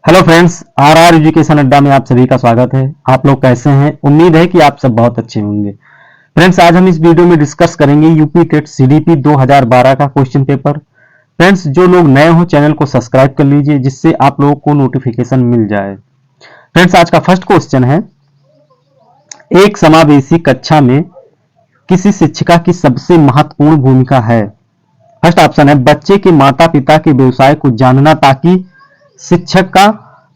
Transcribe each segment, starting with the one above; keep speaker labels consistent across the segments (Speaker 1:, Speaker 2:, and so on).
Speaker 1: Hello friends, are education अड्डा में आप सभी का स्वागत है। आप लोग कैसे हैं? उम्मीद है कि आप सब बहुत अच्छे होंगे। फ्रेंड्स, आज हम इस वीडियो में डिस्कस करेंगे यूपी टेट सीडीपी 2012 का क्वेश्चन पेपर। फ्रेंड्स, जो लोग नए हो चैनल को सब्सक्राइब कर लीजिए, जिससे आप लोगों को नोटिफिकेशन मिल जाए। फ्रेंड्स, आज का फर्स्ट क्वेश्चन है, एक समावेशी कक्षा में किसी शिक्षिका की सबसे महत्वपूर्ण भूमिका है। फर्स्ट ऑप्शन है, बच्चे के माता पिता के व्यवसाय को जानना ताकि शिक्षक का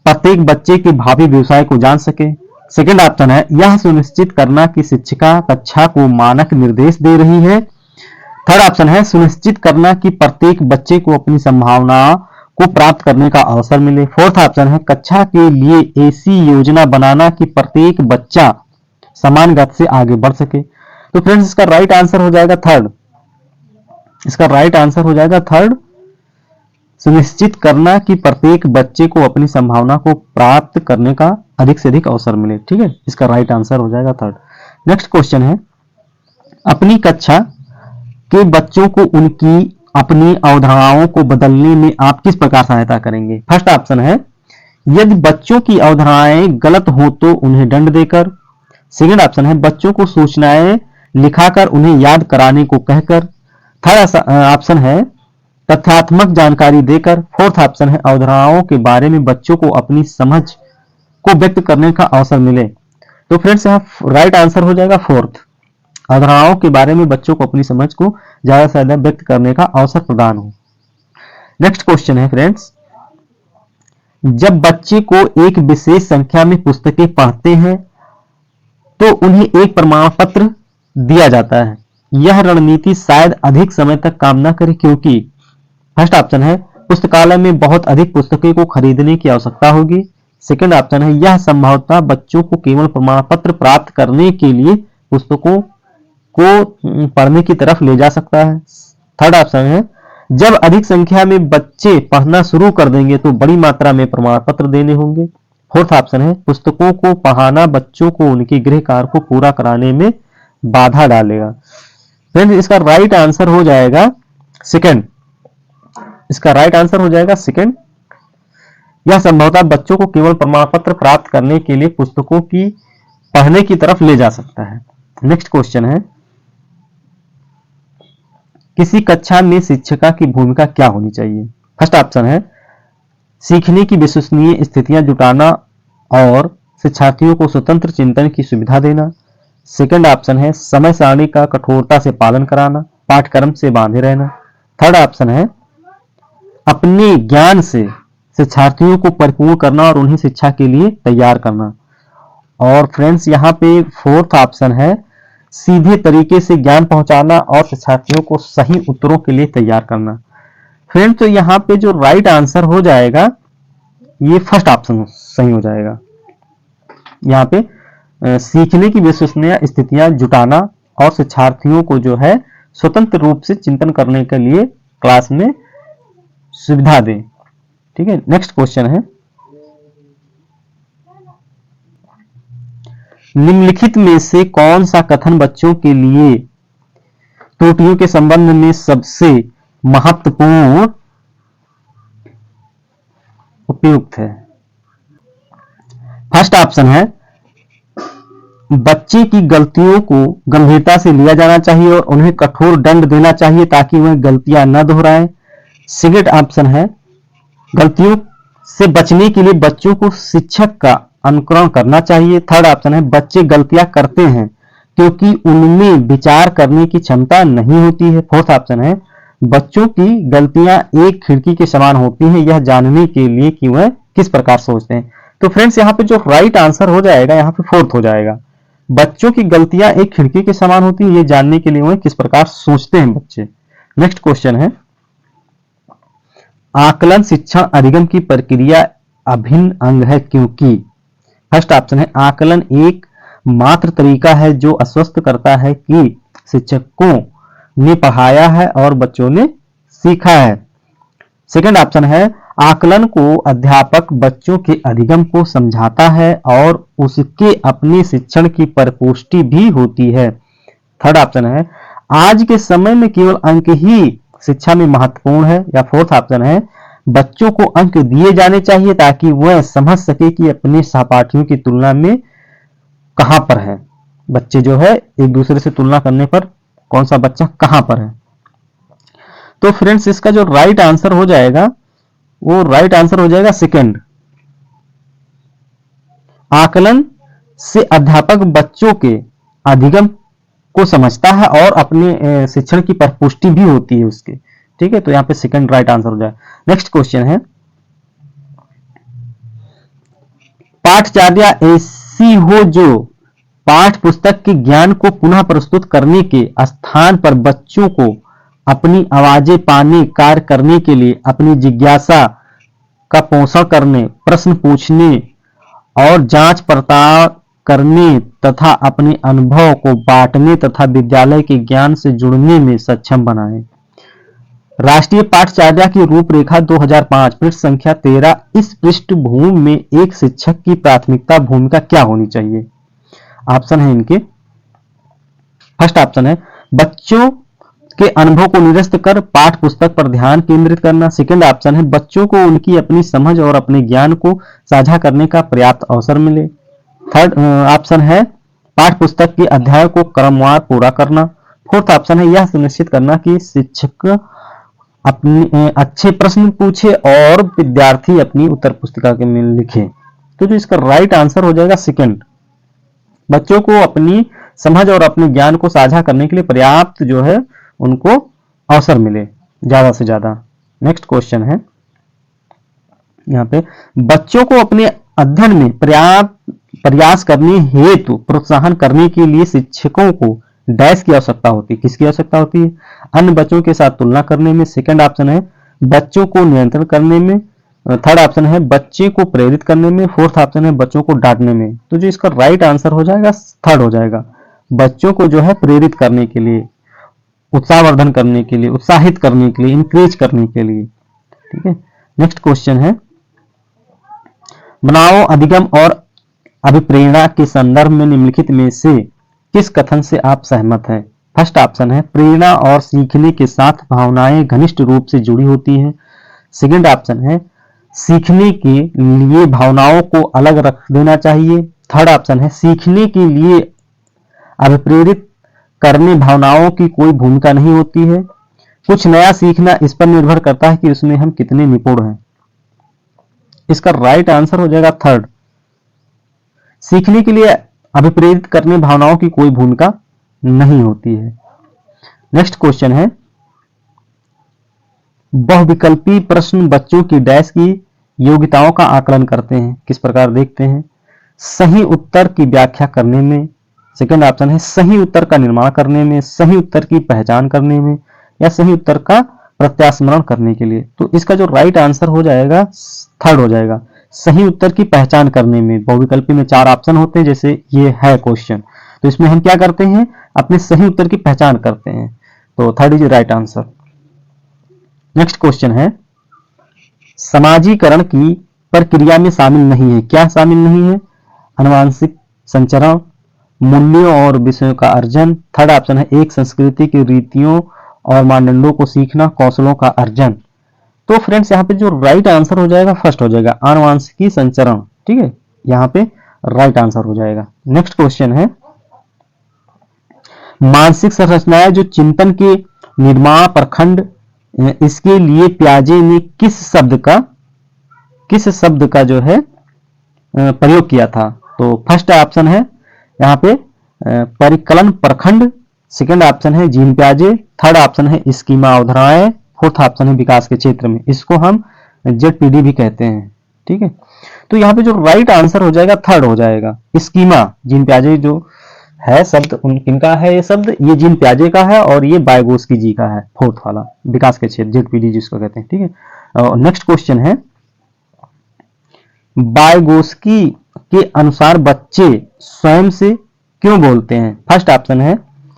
Speaker 1: प्रत्येक बच्चे के भावी व्यवसाय को जान सके। सेकंड ऑप्शन है, यह सुनिश्चित करना कि शिक्षिका कक्षा को मानक निर्देश दे रही है। थर्ड ऑप्शन है, सुनिश्चित करना कि प्रत्येक बच्चे को अपनी संभावनाओं को प्राप्त करने का अवसर मिले। फोर्थ ऑप्शन है, कक्षा के लिए ऐसी योजना बनाना कि प्रत्येक बच्चा समान गति से आगे बढ़ सके। तो फ्रेंड्स, इसका राइट आंसर हो जाएगा थर्ड। इसका राइट आंसर हो जाएगा थर्ड, सुनिश्चित करना कि प्रत्येक बच्चे को अपनी संभावना को प्राप्त करने का अधिक से अधिक अवसर मिले। ठीक है, इसका राइट आंसर हो जाएगा थर्ड। नेक्स्ट क्वेश्चन है, अपनी कक्षा के बच्चों को उनकी अपनी अवधारणाओं को बदलने में आप किस प्रकार सहायता करेंगे। फर्स्ट ऑप्शन है, यदि बच्चों की अवधारणाएं गलत हो तो उन्हें दंड देकर। सेकंड ऑप्शन है, बच्चों को सूचनाएं लिखाकर उन्हें याद कराने को कहकर। थर्ड ऑप्शन है, तथ्यात्मक जानकारी देकर। फोर्थ ऑप्शन है, अवधारणाओं के बारे में बच्चों को अपनी समझ को व्यक्त करने का अवसर मिले। तो फ्रेंड्स, यहाँ राइट आंसर हो जाएगा फोर्थ, अवधारणाओं के बारे में बच्चों को अपनी समझ को ज्यादा से ज्यादा व्यक्त करने का अवसर प्रदान हो। नेक्स्ट क्वेश्चन है फ्रेंड्स, जब बच्चे को एक विशेष संख्या में पुस्तकें पढ़ते हैं तो उन्हें एक प्रमाण पत्र दिया जाता है। यह रणनीति शायद अधिक समय तक काम न करे, क्योंकि फर्स्ट ऑप्शन है, पुस्तकालय में बहुत अधिक पुस्तकों को खरीदने की आवश्यकता होगी। सेकंड ऑप्शन है, यह संभवतः बच्चों को केवल प्रमाण पत्र प्राप्त करने के लिए पुस्तकों को पढ़ने की तरफ ले जा सकता है। थर्ड ऑप्शन है, जब अधिक संख्या में बच्चे पढ़ना शुरू कर देंगे तो बड़ी मात्रा में प्रमाण पत्र देने होंगे। फोर्थ ऑप्शन है, पुस्तकों को पढ़ाना बच्चों को उनके गृह कार्य को पूरा कराने में बाधा डालेगा। फ्रेंड्स, इसका राइट आंसर हो जाएगा सेकंड। इसका राइट आंसर हो जाएगा सेकंड, यह संभवतः बच्चों को केवल प्रमाण पत्र प्राप्त करने के लिए पुस्तकों की पढ़ने की तरफ ले जा सकता है। नेक्स्ट क्वेश्चन है, किसी कक्षा में शिक्षिका की भूमिका क्या होनी चाहिए। फर्स्ट ऑप्शन है, सीखने की विश्वसनीय स्थितियां जुटाना और शिक्षार्थियों को स्वतंत्र चिंतन की सुविधा देना। सेकंड ऑप्शन है, समय सारणी का कठोरता से पालन कराना, पाठ्यक्रम से बांधे रहना। थर्ड ऑप्शन है, अपने ज्ञान से शिक्षार्थियों को परिपूर्ण करना और उन्हें शिक्षा के लिए तैयार करना। और फ्रेंड्स, यहाँ पे फोर्थ ऑप्शन है, सीधे तरीके से ज्ञान पहुंचाना और शिक्षार्थियों को सही उत्तरों के लिए तैयार करना। फ्रेंड्स, तो यहाँ पे जो राइट आंसर हो जाएगा ये फर्स्ट ऑप्शन सही हो जाएगा। यहाँ पे सीखने की विश्वसनीय स्थितियां जुटाना और शिक्षार्थियों को जो है स्वतंत्र रूप से चिंतन करने के लिए क्लास में सुविधा दें। ठीक है, नेक्स्ट क्वेश्चन है, निम्नलिखित में से कौन सा कथन बच्चों के लिए त्रुटियों के संबंध में सबसे महत्वपूर्ण उपयुक्त है। फर्स्ट ऑप्शन है, बच्चे की गलतियों को गंभीरता से लिया जाना चाहिए और उन्हें कठोर दंड देना चाहिए ताकि वह गलतियां न दोहराएं। सेकंड ऑप्शन है, गलतियों से बचने के लिए बच्चों को शिक्षक का अनुकरण करना चाहिए। थर्ड ऑप्शन है, बच्चे गलतियां करते हैं क्योंकि उनमें विचार करने की क्षमता नहीं होती है। फोर्थ ऑप्शन है, बच्चों की गलतियां एक खिड़की के समान होती हैं, यह जानने के लिए कि वह किस प्रकार सोचते हैं। तो फ्रेंड्स, यहाँ पे जो राइट आंसर हो जाएगा यहाँ पे फोर्थ हो जाएगा, बच्चों की गलतियां एक खिड़की के समान होती है, यह जानने के लिए वह किस प्रकार सोचते हैं बच्चे। नेक्स्ट क्वेश्चन है, आकलन शिक्षण अधिगम की प्रक्रिया अभिन्न अंग है क्योंकि। फर्स्ट ऑप्शन है, आकलन एक मात्र तरीका है जो आश्वस्त करता है कि शिक्षकों ने पढ़ाया है और बच्चों ने सीखा है। सेकंड ऑप्शन है, आकलन को अध्यापक बच्चों के अधिगम को समझाता है और उसके अपने शिक्षण की परिपुष्टि भी होती है। थर्ड ऑप्शन है, आज के समय में केवल अंक ही शिक्षा में महत्वपूर्ण है। या फोर्थ ऑप्शन है, बच्चों को अंक दिए जाने चाहिए ताकि वह समझ सके कि अपने सहपाठियों की तुलना में कहां पर है। बच्चे जो है एक दूसरे से तुलना करने पर कौन सा बच्चा कहां पर है। तो फ्रेंड्स इसका जो राइट आंसर हो जाएगा वो राइट आंसर हो जाएगा सेकंड। आकलन से अध्यापक बच्चों के अधिगम को समझता है और अपने शिक्षण की परिपुष्टि भी होती है उसके। ठीक है, तो यहां पे सेकंड राइट आंसर हो जाए। नेक्स्ट क्वेश्चन है, पाठचर्या ऐसी हो जो पाठ पुस्तक के ज्ञान को पुनः प्रस्तुत करने के स्थान पर बच्चों को अपनी आवाजें पाने, कार्य करने के लिए, अपनी जिज्ञासा का पोषण करने, प्रश्न पूछने और जांच पड़ताल करने तथा अपने अनुभव को बांटने तथा विद्यालय के ज्ञान से जुड़ने में सक्षम बनाए। राष्ट्रीय पाठचर्या की रूपरेखा 2005 पृष्ठ संख्या 13। इस पृष्ठभूमि में एक शिक्षक की प्राथमिकता भूमिका क्या होनी चाहिए? ऑप्शन है इनके, फर्स्ट ऑप्शन है बच्चों के अनुभव को निरस्त कर पाठ पुस्तक पर ध्यान केंद्रित करना। सेकंड ऑप्शन है बच्चों को उनकी अपनी समझ और अपने ज्ञान को साझा करने का पर्याप्त अवसर मिले। थर्ड ऑप्शन है पाठ पुस्तक के अध्याय को क्रमवार पूरा करना। फोर्थ ऑप्शन है यह सुनिश्चित करना कि शिक्षक अपने अच्छे प्रश्न पूछे और विद्यार्थी अपनी उत्तर पुस्तिका में लिखे। तो जो इसका राइट आंसर हो जाएगा सेकंड, बच्चों को अपनी समझ और अपने ज्ञान को साझा करने के लिए पर्याप्त जो है उनको अवसर मिले ज्यादा से ज्यादा। नेक्स्ट क्वेश्चन है यहाँ पे, बच्चों को अपने अध्ययन में पर्याप्त प्रयास करने हेतु प्रोत्साहन करने के लिए शिक्षकों को डैश की आवश्यकता होती है। किसकी आवश्यकता होती है? अन्य बच्चों के साथ तुलना करने में। सेकंड ऑप्शन है बच्चों को नियंत्रण करने में। थर्ड ऑप्शन है बच्चे को प्रेरित करने में। फोर्थ ऑप्शन है बच्चों को डांटने में। तो जो इसका राइट आंसर हो जाएगा थर्ड हो जाएगा, बच्चों को जो है प्रेरित करने के लिए, उत्साहवर्धन करने के लिए, उत्साहित करने के लिए, इंकरेज करने के लिए। ठीक है, नेक्स्ट क्वेश्चन है, बनाओ अधिगम और अभिप्रेरणा के संदर्भ में निम्नलिखित में से किस कथन से आप सहमत हैं? फर्स्ट ऑप्शन है प्रेरणा और सीखने के साथ भावनाएं घनिष्ठ रूप से जुड़ी होती हैं। सेकंड ऑप्शन है सीखने के लिए भावनाओं को अलग रख देना चाहिए। थर्ड ऑप्शन है सीखने के लिए अभिप्रेरित करने भावनाओं की कोई भूमिका नहीं होती है। कुछ नया सीखना इस पर निर्भर करता है कि उसमें हम कितने निपुण हैं। इसका राइट आंसर हो जाएगा थर्ड, सीखने के लिए अभिप्रेरित करने भावनाओं की कोई भूमिका नहीं होती है। नेक्स्ट क्वेश्चन है, बहुविकल्पी प्रश्न बच्चों की डैश की योग्यताओं का आकलन करते हैं। किस प्रकार देखते हैं? सही उत्तर की व्याख्या करने में। सेकंड ऑप्शन है सही उत्तर का निर्माण करने में, सही उत्तर की पहचान करने में, या सही उत्तर का प्रत्यास्मरण करने के लिए। तो इसका जो राइट आंसर हो जाएगा थर्ड हो जाएगा, सही उत्तर की पहचान करने में। बहुविकल्पी में 4 ऑप्शन होते हैं, जैसे ये है क्वेश्चन, तो इसमें हम क्या करते हैं? अपने सही उत्तर की पहचान करते हैं। तो third is right answer. Next question है, समाजीकरण की प्रक्रिया में शामिल नहीं है। क्या शामिल नहीं है? आनुवंशिक संचरण, मूल्यों और विषयों का अर्जन। थर्ड ऑप्शन है एक संस्कृति की रीतियों और मानदंडों को सीखना, कौशलों का अर्जन। तो फ्रेंड्स यहाँ पे जो राइट आंसर हो जाएगा फर्स्ट हो जाएगा, आनुवंशिकी संचरण। ठीक है, यहाँ पे राइट आंसर हो जाएगा। नेक्स्ट क्वेश्चन है, मानसिक संरचनाएं जो चिंतन के निर्माण प्रखंड, इसके लिए पियाजे ने किस शब्द का जो है प्रयोग किया था? तो फर्स्ट ऑप्शन है यहाँ पे परिकलन प्रखंड। सेकंड ऑप्शन है जीन पियाजे। थर्ड ऑप्शन है स्कीमा अवधारणाएं। फोर्थ ऑप्शन है विकास के क्षेत्र में। इसको हम जेडपीडी भी कहते हैं। ठीक है, तो यहाँ पे जो राइट आंसर हो जाएगा थर्ड हो जाएगा, स्कीमा। जीन पियाजे जो है शब्द किनका है? ये शब्द ये जीन पियाजे का है और ये वाइगोत्स्की जी का है, फोर्थ वाला, विकास के क्षेत्र, जेडपीडी जिसको कहते हैं। ठीक है, और नेक्स्ट क्वेश्चन है, वाइगोत्स्की के अनुसार बच्चे स्वयं से क्यों बोलते हैं? फर्स्ट ऑप्शन है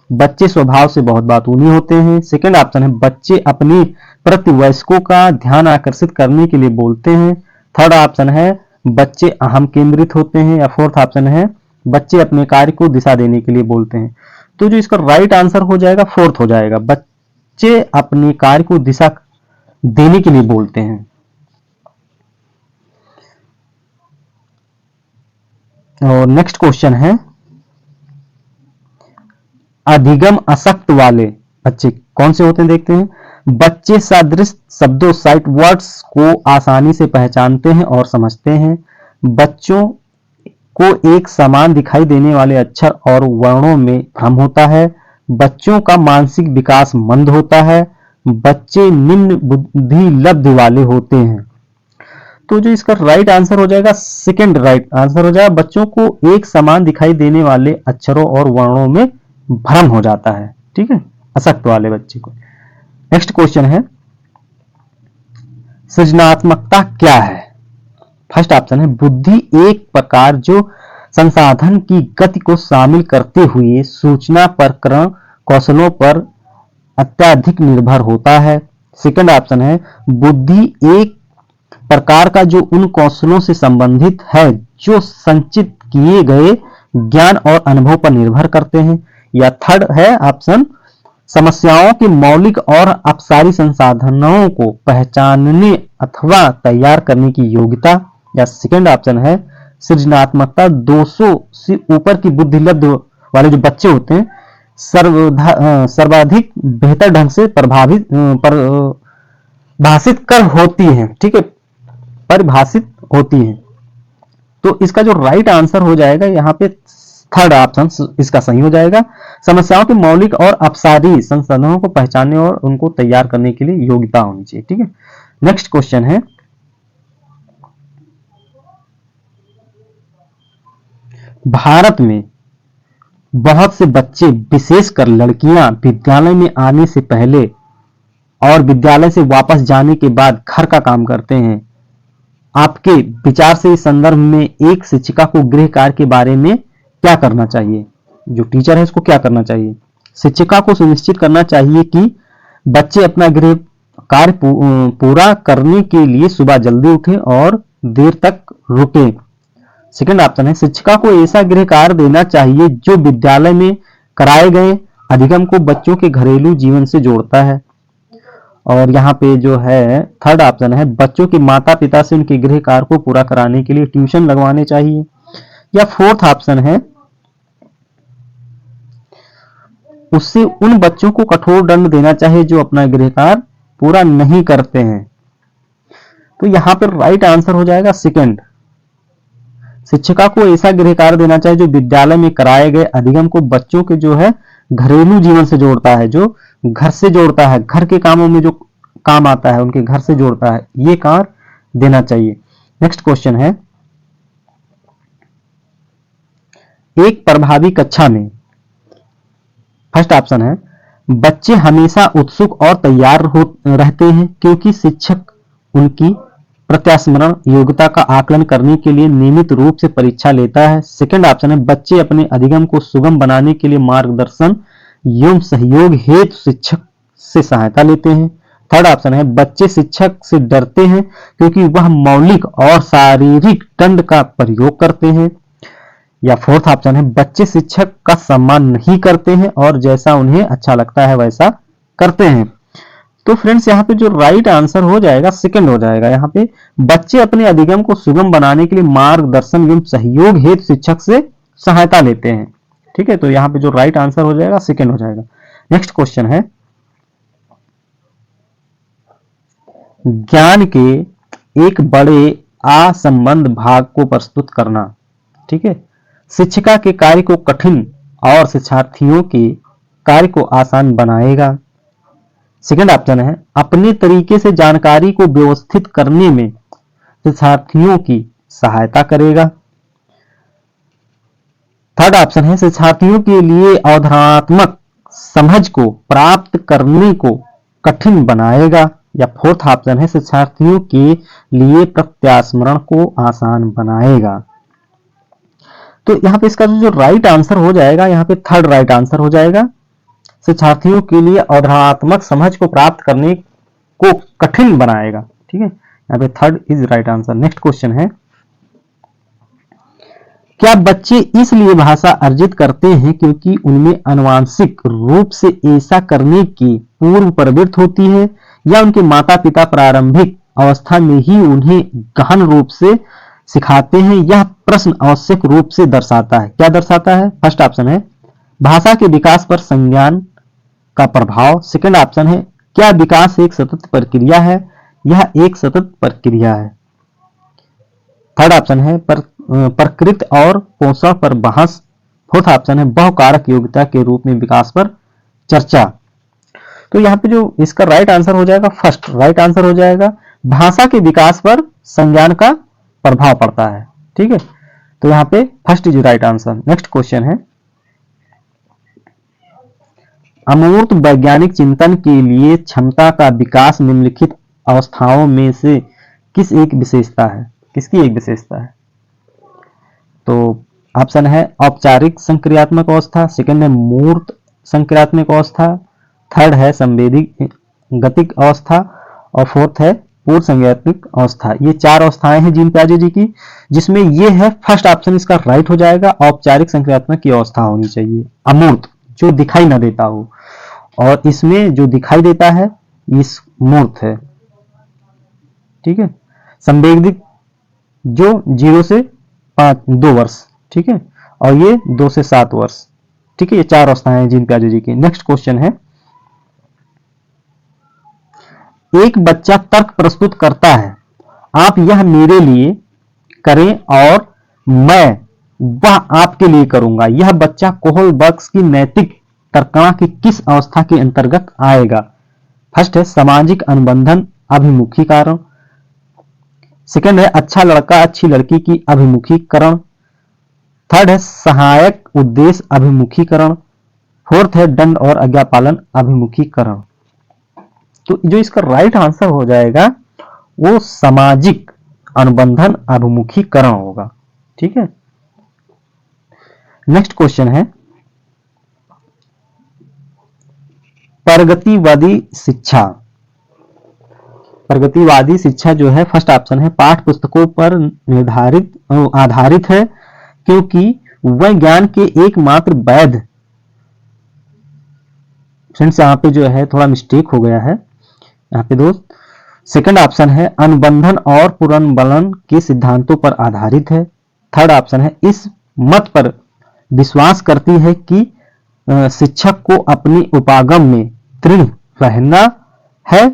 Speaker 1: बच्चे स्वभाव से बहुत बातूनी होते हैं। सेकंड ऑप्शन है बच्चे अपने प्रति वयस्कों का ध्यान आकर्षित करने के लिए बोलते हैं। थर्ड ऑप्शन है बच्चे अहम केंद्रित होते हैं। या फोर्थ ऑप्शन है बच्चे अपने कार्य को दिशा देने के लिए बोलते हैं। तो जो इसका राइट आंसर हो जाएगा फोर्थ हो जाएगा, बच्चे अपने कार्य को दिशा देने के लिए बोलते हैं। और नेक्स्ट क्वेश्चन है, अधिगम आसक्त वाले बच्चे कौन से होते हैं देखते हैं। बच्चे सदृश शब्दों साइट वर्ड्स को आसानी से पहचानते हैं और समझते हैं। बच्चों को एक समान दिखाई देने वाले अक्षर और वर्णों में भ्रम होता है। बच्चों का मानसिक विकास मंद होता है। बच्चे निम्न बुद्धि लब्धि वाले होते हैं। तो जो इसका राइट आंसर हो जाएगा, सेकंड राइट आंसर हो जाएगा, बच्चों को एक समान दिखाई देने वाले अक्षरों और वर्णों में भ्रम हो जाता है। ठीक है, असक्त वाले बच्चे को। नेक्स्ट क्वेश्चन है, सृजनात्मकता क्या है। फर्स्ट ऑप्शन है, बुद्धि एक प्रकार जो संसाधन की गति को शामिल करते हुए सूचना प्रक्रम कौशलों पर अत्यधिक निर्भर होता है। सेकंड ऑप्शन है, बुद्धि एक प्रकार का जो उन कौशलों से संबंधित है जो संचित किए गए ज्ञान और अनुभव पर निर्भर करते हैं। या थर्ड है ऑप्शन, समस्याओं के मौलिक और अपसारी संसाधनों को पहचानने अथवा तैयार करने की योग्यता। या सेकंड ऑप्शन है, सृजनात्मकता 200 से ऊपर की बुद्धि लब्ध वाले जो बच्चे होते हैं सर्वाधिक बेहतर ढंग से परिभाषित कर होती हैं। ठीक है, परिभाषित होती हैं। तो इसका जो राइट आंसर हो जाएगा यहाँ पे थर्ड ऑप्शन इसका सही हो जाएगा। समस्याओं के मौलिक और अपसारी संसाधनों को पहचानने और उनको तैयार करने के लिए योग्यता होनी चाहिए। ठीक है, नेक्स्ट क्वेश्चन है, भारत में बहुत से बच्चे विशेषकर लड़कियां विद्यालय में आने से पहले और विद्यालय से वापस जाने के बाद घर का काम करते हैं। आपके विचार से इस संदर्भ में एक शिक्षिका को गृह कार्य के बारे में क्या करना चाहिए। जो टीचर है उसको क्या करना चाहिए। शिक्षिका को सुनिश्चित करना चाहिए कि बच्चे अपना गृह कार्य पूरा करने के लिए सुबह जल्दी उठें और देर तक रुकें। सेकंड ऑप्शन है, शिक्षिका को ऐसा गृह कार्य देना चाहिए जो विद्यालय में कराए गए अधिगम को बच्चों के घरेलू जीवन से जोड़ता है। और यहाँ पे जो है थर्ड ऑप्शन है, बच्चों के माता पिता से उनके गृह कार्य को पूरा कराने के लिए ट्यूशन लगवाने चाहिए। या फोर्थ ऑप्शन है, उससे उन बच्चों को कठोर दंड देना चाहिए जो अपना गृह कार्य पूरा नहीं करते हैं। तो यहाँ पर राइट आंसर हो जाएगा सेकंड, शिक्षिका को ऐसा गृह कार्य देना चाहिए जो विद्यालय में कराए गए अधिगम को बच्चों के जो है घरेलू जीवन से जोड़ता है, जो घर से जोड़ता है, घर के कामों में जो काम आता है उनके घर से जोड़ता है, ये कार्य देना चाहिए। नेक्स्ट क्वेश्चन है, एक प्रभावी कक्षा में फर्स्ट ऑप्शन है, बच्चे हमेशा उत्सुक और तैयार रहते हैं क्योंकि शिक्षक उनकी प्रत्यास्मरण योग्यता का आकलन करने के लिए नियमित रूप से परीक्षा लेता है। सेकंड ऑप्शन है, बच्चे अपने अधिगम को सुगम बनाने के लिए मार्गदर्शन एवं सहयोग हेतु शिक्षक से सहायता लेते हैं। थर्ड ऑप्शन है, बच्चे शिक्षक से डरते हैं क्योंकि वह मौलिक और शारीरिक दंड का प्रयोग करते हैं। या फोर्थ ऑप्शन है, बच्चे शिक्षक का सम्मान नहीं करते हैं और जैसा उन्हें अच्छा लगता है वैसा करते हैं। तो फ्रेंड्स यहाँ पे जो राइट आंसर हो जाएगा सेकंड हो जाएगा। यहाँ पे बच्चे अपने अधिगम को सुगम बनाने के लिए मार्गदर्शन एवं सहयोग हेतु शिक्षक से सहायता लेते हैं। ठीक है, तो यहाँ पे जो राइट आंसर हो जाएगा सेकंड हो जाएगा। नेक्स्ट क्वेश्चन है, ज्ञान के एक बड़े असंबद्ध भाग को प्रस्तुत करना। ठीक है, शिक्षिका के कार्य को कठिन और शिक्षार्थियों के कार्य को आसान बनाएगा। सेकंड ऑप्शन है, अपने तरीके से जानकारी को व्यवस्थित करने में शिक्षार्थियों की सहायता करेगा। थर्ड ऑप्शन है, शिक्षार्थियों के लिए अवधारणात्मक समझ को प्राप्त करने को कठिन बनाएगा। या फोर्थ ऑप्शन है, शिक्षार्थियों के लिए प्रत्यास्मरण को आसान बनाएगा। तो यहाँ पे इसका जो राइट आंसर हो जाएगा, यहाँ पे थर्ड राइट आंसर हो जाएगा, शिक्षार्थियों के लिए अवधारणात्मक समझ को प्राप्त करने को कठिन बनाएगा। ठीक है, यहाँ पे third is right answer. Next question है, क्या बच्चे इसलिए भाषा अर्जित करते हैं क्योंकि उनमें आनुवांशिक रूप से ऐसा करने की पूर्व प्रवृत्ति होती है या उनके माता पिता प्रारंभिक अवस्था में ही उन्हें गहन रूप से सिखाते हैं, यह प्रश्न आवश्यक रूप से दर्शाता है। क्या दर्शाता है? फर्स्ट ऑप्शन है भाषा के विकास पर संज्ञान का प्रभाव। सेकंड ऑप्शन है क्या विकास एक सतत प्रक्रिया है? यह एक सतत प्रक्रिया है। थर्ड ऑप्शन है प्रकृति और पोषण पर बहस। फोर्थ ऑप्शन है बहुकारक योग्यता के रूप में विकास पर चर्चा। तो यहाँ पे जो इसका राइट आंसर हो जाएगा, फर्स्ट राइट आंसर हो जाएगा, भाषा के विकास पर संज्ञान का प्रभाव पड़ता है। ठीक है, तो यहाँ पे first is right answer. Next question है अमूर्त वैज्ञानिक चिंतन के लिए क्षमता का विकास निम्नलिखित अवस्थाओं में से किस एक विशेषता है? किसकी एक विशेषता है? तो ऑप्शन है औपचारिक संक्रियात्मक अवस्था, सेकंड है मूर्त संक्रियात्मक अवस्था, थर्ड है संवेदी गतिक अवस्था और फोर्थ है पूर्व संज्ञात्मक अवस्था। ये चार अवस्थाएं हैं जीन पियाजे जी की, जिसमें ये है फर्स्ट ऑप्शन इसका राइट हो जाएगा। औपचारिक संक्रियात्मक की अवस्था होनी चाहिए, अमूर्त जो दिखाई न देता हो, और इसमें जो दिखाई देता है इस मूर्त है। ठीक है, संवेदिक जो 0 से 2 वर्ष, ठीक है, और ये 2 से 7 वर्ष। ठीक है, ये चार अवस्थाएं हैं जीन पियाजे जी की। नेक्स्ट क्वेश्चन है एक बच्चा तर्क प्रस्तुत करता है, आप यह मेरे लिए करें और मैं वह आपके लिए करूंगा। यह बच्चा कोहलबर्ग की नैतिक तर्कणा की किस अवस्था के अंतर्गत आएगा? फर्स्ट है सामाजिक अनुबंधन अभिमुखीकरण, सेकंड है अच्छा लड़का अच्छी लड़की की अभिमुखीकरण, थर्ड है सहायक उद्देश्य अभिमुखीकरण, फोर्थ है दंड और आज्ञापालन अभिमुखीकरण। तो जो इसका राइट आंसर हो जाएगा वो सामाजिक अनुबंधन अभिमुखीकरण होगा। ठीक है, नेक्स्ट क्वेश्चन है प्रगतिवादी शिक्षा। प्रगतिवादी शिक्षा जो है फर्स्ट ऑप्शन है पाठ पुस्तकों पर आधारित है क्योंकि वह ज्ञान के एकमात्र वैध। फ्रेंड्स यहाँ पे जो है थोड़ा मिस्टेक हो गया है यहाँ पे दोस्त। सेकंड ऑप्शन है अनुबंधन और पुनर्बलन के सिद्धांतों पर आधारित है। थर्ड ऑप्शन है इस मत पर विश्वास करती है कि शिक्षक को अपने उपागम में दृढ़ रहना है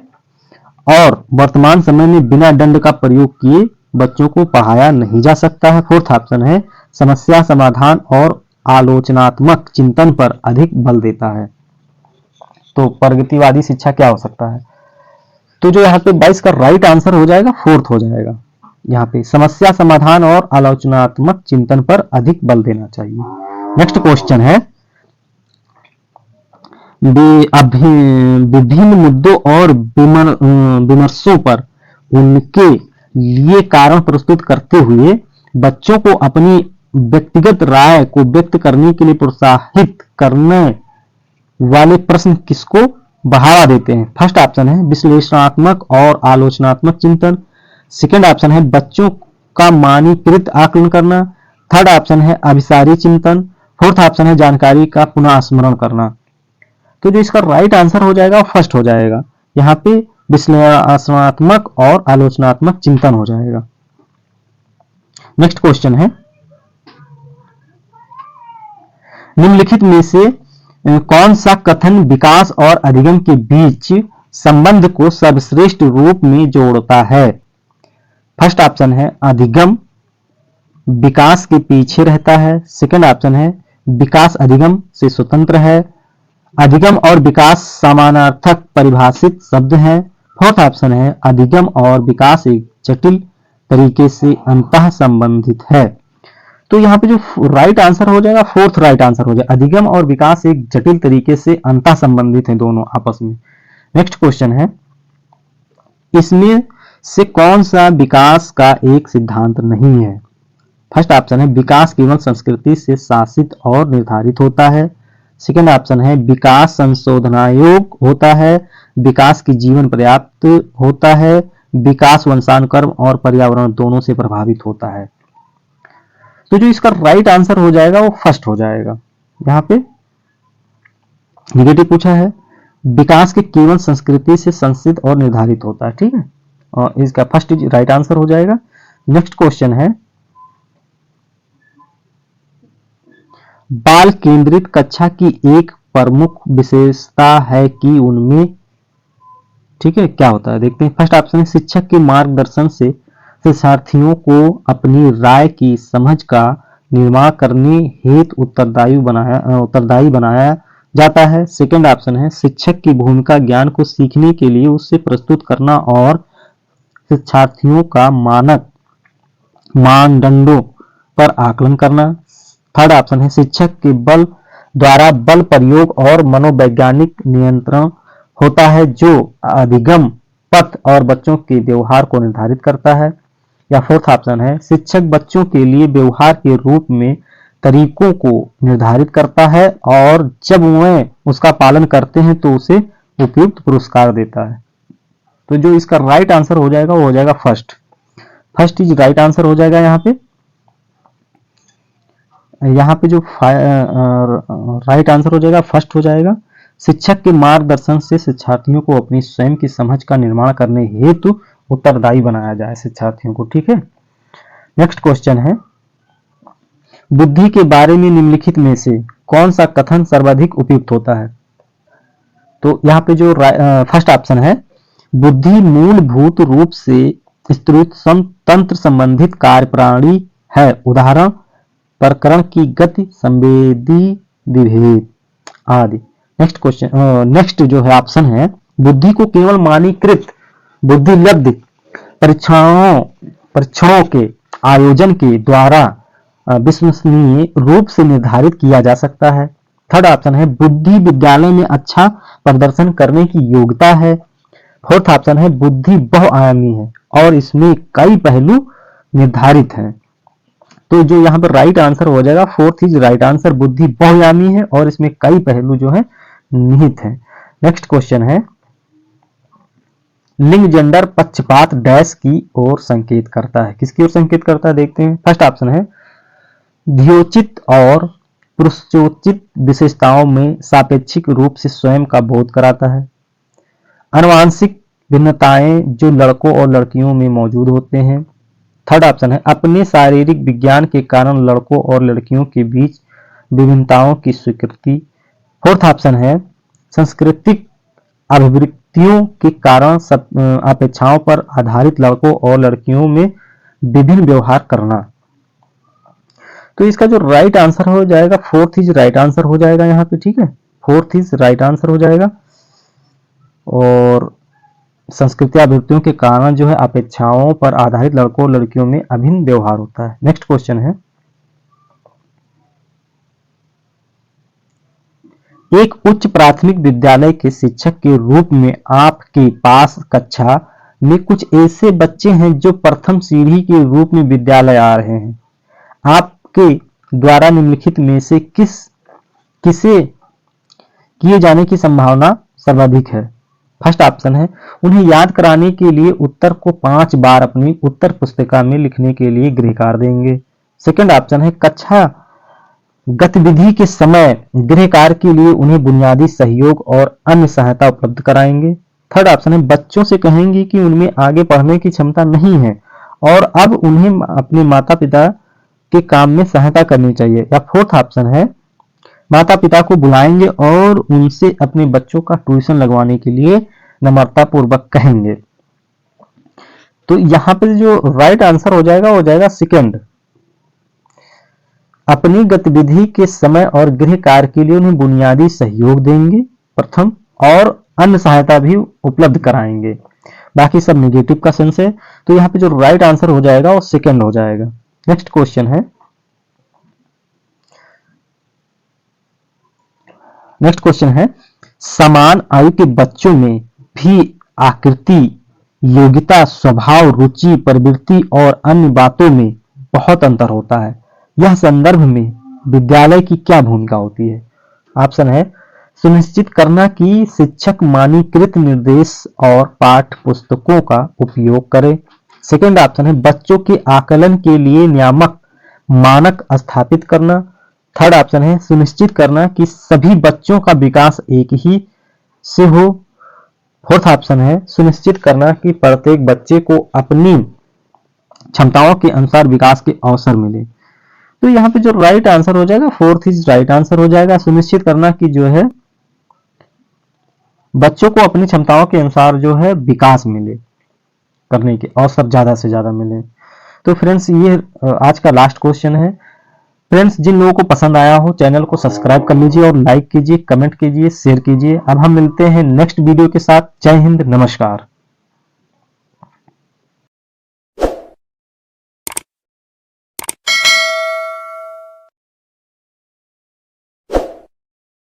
Speaker 1: और वर्तमान समय में बिना दंड का प्रयोग किए बच्चों को पढ़ाया नहीं जा सकता है। फोर्थ ऑप्शन है समस्या समाधान और आलोचनात्मक चिंतन पर अधिक बल देता है। तो प्रगतिवादी शिक्षा क्या हो सकता है? तो जो यहाँ पे 22 का राइट आंसर हो जाएगा फोर्थ हो जाएगा। यहाँ पे समस्या समाधान और आलोचनात्मक चिंतन पर अधिक बल देना चाहिए। नेक्स्ट क्वेश्चन है विभिन्न मुद्दों और विमर्शों पर उनके लिए कारण प्रस्तुत करते हुए बच्चों को अपनी व्यक्तिगत राय को व्यक्त करने के लिए प्रोत्साहित करने वाले प्रश्न किसको बढ़ावा देते हैं? फर्स्ट ऑप्शन है विश्लेषणात्मक और आलोचनात्मक चिंतन, सेकंड ऑप्शन है बच्चों का मानकीकृत आकलन करना, थर्ड ऑप्शन है अभिसारी चिंतन, फोर्थ ऑप्शन है जानकारी का पुनः स्मरण करना। तो जो इसका राइट आंसर हो जाएगा फर्स्ट हो जाएगा, यहाँ पे विश्लेषणात्मक और आलोचनात्मक चिंतन हो जाएगा। नेक्स्ट क्वेश्चन है निम्नलिखित में से कौन सा कथन विकास और अधिगम के बीच संबंध को सर्वश्रेष्ठ रूप में जोड़ता है? फर्स्ट ऑप्शन है अधिगम विकास के पीछे रहता है, सेकंड ऑप्शन है विकास अधिगम से स्वतंत्र है, अधिगम और विकास समानार्थक परिभाषित शब्द हैं, फोर्थ ऑप्शन है अधिगम और विकास एक जटिल तरीके से अंतः संबंधित है। तो यहाँ पे जो राइट आंसर हो जाएगा फोर्थ राइट आंसर हो जाएगा, अधिगम और विकास एक जटिल तरीके से अंतः संबंधित हैं दोनों आपस में। नेक्स्ट क्वेश्चन है इसमें से कौन सा विकास का एक सिद्धांत नहीं है? फर्स्ट ऑप्शन है विकास केवल संस्कृति से शासित और निर्धारित होता है, सेकंड ऑप्शन है विकास संशोधनायोग होता है, विकास की जीवन पर्याप्त होता है, विकास वंशानुक्रम और पर्यावरण दोनों से प्रभावित होता है। तो जो इसका राइट आंसर हो जाएगा वो फर्स्ट हो जाएगा। यहाँ पे निगेटिव पूछा है विकास के केवल संस्कृति से संसिद्ध और निर्धारित होता है। ठीक है, और इसका फर्स्ट राइट आंसर हो जाएगा। नेक्स्ट क्वेश्चन है, बाल केंद्रित कक्षा की एक प्रमुख विशेषता है कि उनमें, ठीक है, क्या होता है देखते हैं। फर्स्ट ऑप्शन है, शिक्षक के मार्गदर्शन से शिक्षार्थियों को अपनी राय की समझ का निर्माण करने हेतु उत्तरदायी बनाया जाता है। सेकंड ऑप्शन है, शिक्षक की भूमिका ज्ञान को सीखने के लिए उससे प्रस्तुत करना और शिक्षार्थियों का मानदंडों पर आकलन करना। थर्ड ऑप्शन है, शिक्षक के द्वारा बल प्रयोग और मनोवैज्ञानिक नियंत्रण होता है जो अधिगम पथ और बच्चों के व्यवहार को निर्धारित करता है। या फोर्थ ऑप्शन है, शिक्षक बच्चों के लिए व्यवहार के रूप में तरीकों को निर्धारित करता है और जब वह उसका पालन करते हैं तो उसे उपयुक्त पुरस्कार देता है। तो जो इसका राइट आंसर हो जाएगा वो हो जाएगा फर्स्ट इज राइट आंसर हो जाएगा। यहाँ पे जो राइट आंसर हो जाएगा फर्स्ट हो जाएगा। शिक्षक के मार्गदर्शन से शिक्षार्थियों को अपनी स्वयं की समझ का निर्माण करने हेतु उत्तरदायी बनाया जाए शिक्षार्थियों को, ठीक है। नेक्स्ट क्वेश्चन है, बुद्धि के बारे में निम्नलिखित में से कौन सा कथन सर्वाधिक उपयुक्त होता है। तो यहाँ पे जो फर्स्ट ऑप्शन है, बुद्धि मूलभूत रूप से स्थिर तंत्र संबंधित कार्यप्रणाली है, उदाहरण प्रकरण की गति, संवेदी विभेद आदि। नेक्स्ट जो है ऑप्शन है, बुद्धि को केवल मानकीकृत बुद्धिलब्ध परीक्षणों के आयोजन के द्वारा विश्वसनीय रूप से निर्धारित किया जा सकता है। थर्ड ऑप्शन है, बुद्धि विद्यालय में अच्छा प्रदर्शन करने की योग्यता है। फोर्थ ऑप्शन है, बुद्धि बहुआयामी है और इसमें कई पहलू निर्धारित हैं। तो जो यहाँ पर राइट आंसर हो जाएगा फोर्थ इज राइट आंसर, बुद्धि बहुआयामी है और इसमें कई पहलू जो है निहित है। नेक्स्ट क्वेश्चन है, लिंग जेंडर पक्षपात डैश की ओर संकेत करता है, किसकी ओर संकेत करता है देखते हैं। फर्स्ट ऑप्शन है, ध्योचित और पुरुषोचित विशेषताओं में सापेक्षिक रूप से स्वयं का बोध कराता है। आनुवांशिक भिन्नताएं जो लड़कों और लड़कियों में मौजूद होते हैं। थर्ड ऑप्शन है, अपने शारीरिक विज्ञान के कारण लड़कों और लड़कियों के बीच विभिन्नताओं की स्वीकृति। फोर्थ ऑप्शन है, सांस्कृतिक अभिवृत्तियों के कारण अपेक्षाओं पर आधारित लड़कों और लड़कियों में विभिन्न व्यवहार करना। तो इसका जो राइट आंसर हो जाएगा फोर्थ इज राइट आंसर हो जाएगा यहाँ पे, ठीक है, फोर्थ इज राइट आंसर हो जाएगा। और संस्कृतीय अभिवृत्तियों के कारण जो है अपेक्षाओं पर आधारित लड़कों और लड़कियों में अभिन्न व्यवहार होता है। नेक्स्ट क्वेश्चन है, एक उच्च प्राथमिक विद्यालय के शिक्षक के रूप में आपके पास कक्षा में कुछ ऐसे बच्चे हैं जो प्रथम सीढ़ी के रूप में विद्यालय आ रहे हैं। आपके द्वारा निम्नलिखित में से किसे किए जाने की संभावना सर्वाधिक है। फर्स्ट ऑप्शन है, उन्हें याद कराने के लिए उत्तर को 5 बार अपनी उत्तर पुस्तिका में लिखने के लिए गृह कार्य देंगे। सेकंड ऑप्शन है, कक्षा गतिविधि के समय गृह कार्य के लिए उन्हें बुनियादी सहयोग और अन्य सहायता उपलब्ध कराएंगे। थर्ड ऑप्शन है, बच्चों से कहेंगे कि उनमें आगे पढ़ने की क्षमता नहीं है और अब उन्हें अपने माता पिता के काम में सहायता करनी चाहिए। या फोर्थ ऑप्शन है, माता पिता को बुलाएंगे और उनसे अपने बच्चों का ट्यूशन लगवाने के लिए नम्रता पूर्वक कहेंगे। तो यहां पे जो राइट आंसर हो जाएगा सेकंड, अपनी गतिविधि के समय और गृह कार्य के लिए उन्हें बुनियादी सहयोग देंगे प्रथम, और अन्य सहायता भी उपलब्ध कराएंगे। बाकी सब नेगेटिव का सेंस है, तो यहाँ पे जो राइट आंसर हो जाएगा वो सेकंड हो जाएगा। नेक्स्ट क्वेश्चन है, समान आयु के बच्चों में भी आकृति, योग्यता, स्वभाव, रुचि, प्रवृत्ति और अन्य बातों में बहुत अंतर होता है। यह संदर्भ में विद्यालय की क्या भूमिका होती है। ऑप्शन है, सुनिश्चित करना कि शिक्षक मानकीकृत निर्देश और पाठ्य पुस्तकों का उपयोग करें। सेकंड ऑप्शन है, बच्चों के आकलन के लिए नियामक मानक स्थापित करना। थर्ड ऑप्शन है, सुनिश्चित करना कि सभी बच्चों का विकास एक ही से हो। फोर्थ ऑप्शन है, सुनिश्चित करना कि प्रत्येक बच्चे को अपनी क्षमताओं के अनुसार विकास के अवसर मिले। तो यहाँ पे जो राइट आंसर हो जाएगा, फोर्थ इज राइट आंसर हो जाएगा। सुनिश्चित करना कि जो है बच्चों को अपनी क्षमताओं के अनुसार जो है विकास मिले, करने के अवसर ज्यादा से ज्यादा मिले। तो फ्रेंड्स ये आज का लास्ट क्वेश्चन है। फ्रेंड्स जिन लोगों को पसंद आया हो चैनल को सब्सक्राइब कर लीजिए और लाइक कीजिए, कमेंट कीजिए, शेयर कीजिए। अब हम मिलते हैं नेक्स्ट वीडियो के साथ। जय हिंद, नमस्कार।